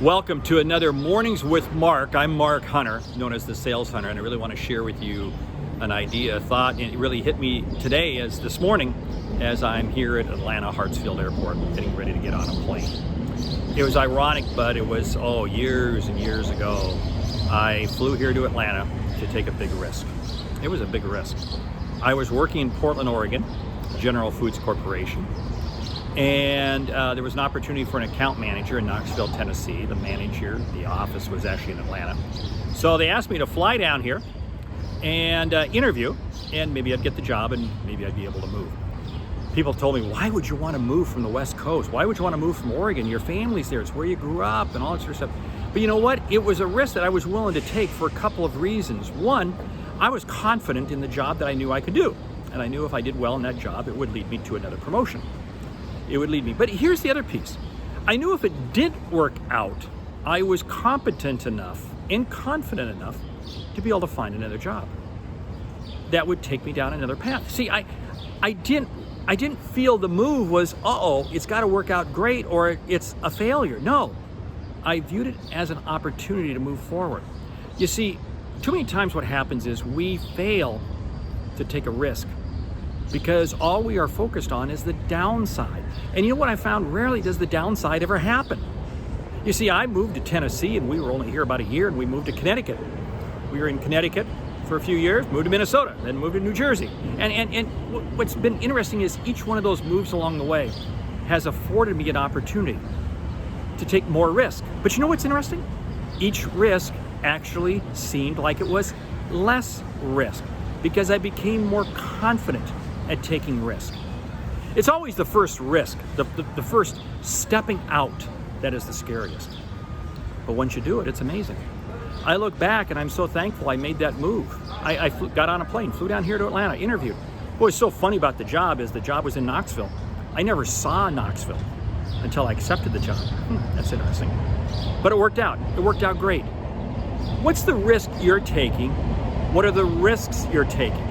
Welcome to another Mornings with Mark. I'm Mark Hunter, known as the Sales Hunter, and I really want to share with you an idea, a thought, and it really hit me today as this morning as I'm here at Atlanta Hartsfield Airport getting ready to get on a plane. It was ironic, but it was, years and years ago. I flew here to Atlanta to take a big risk. It was a big risk. I was working in Portland, Oregon, General Foods Corporation. And there was an opportunity for an account manager in Knoxville, Tennessee. The manager, the office was actually in Atlanta. So they asked me to fly down here and interview, and maybe I'd get the job and maybe I'd be able to move. People told me, why would you want to move from the West Coast? Why would you want to move from Oregon? Your family's there, it's where you grew up and all that sort of stuff. But you know what? It was a risk that I was willing to take for a couple of reasons. One, I was confident in the job that I knew I could do. And I knew if I did well in that job, it would lead me to another promotion. It would lead me. But here's the other piece. I knew if it did work out, I was competent enough and confident enough to be able to find another job that would take me down another path. See, I didn't feel the move was, it's got to work out great or it's a failure. No, I viewed it as an opportunity to move forward. You see, too many times what happens is we fail to take a risk because all we are focused on is the downside. And you know what I found? Rarely does the downside ever happen. You see, I moved to Tennessee and we were only here about a year, and we moved to Connecticut. We were in Connecticut for a few years, moved to Minnesota, then moved to New Jersey. And what's been interesting is each one of those moves along the way has afforded me an opportunity to take more risk. But you know what's interesting? Each risk actually seemed like it was less risk because I became more confident at taking risk. It's always the first risk, the first stepping out that is the scariest. But once you do it, it's amazing. I look back and I'm so thankful I made that move. I got on a plane, flew down here to Atlanta, interviewed. What's so funny about the job is the job was in Knoxville. I never saw Knoxville until I accepted the job. That's interesting. But it worked out. It worked out great. What's the risk you're taking? What are the risks you're taking?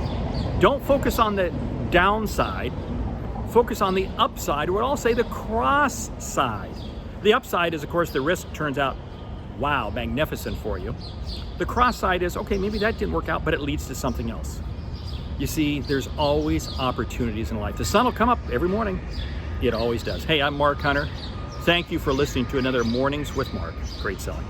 Don't focus on the downside, focus on the upside, or I'll say the cross side. The upside is, of course, the risk turns out, wow, magnificent for you. The cross side is, okay, maybe that didn't work out, but it leads to something else. You see, there's always opportunities in life. The sun will come up every morning. It always does. Hey, I'm Mark Hunter. Thank you for listening to another Mornings with Mark. Great selling.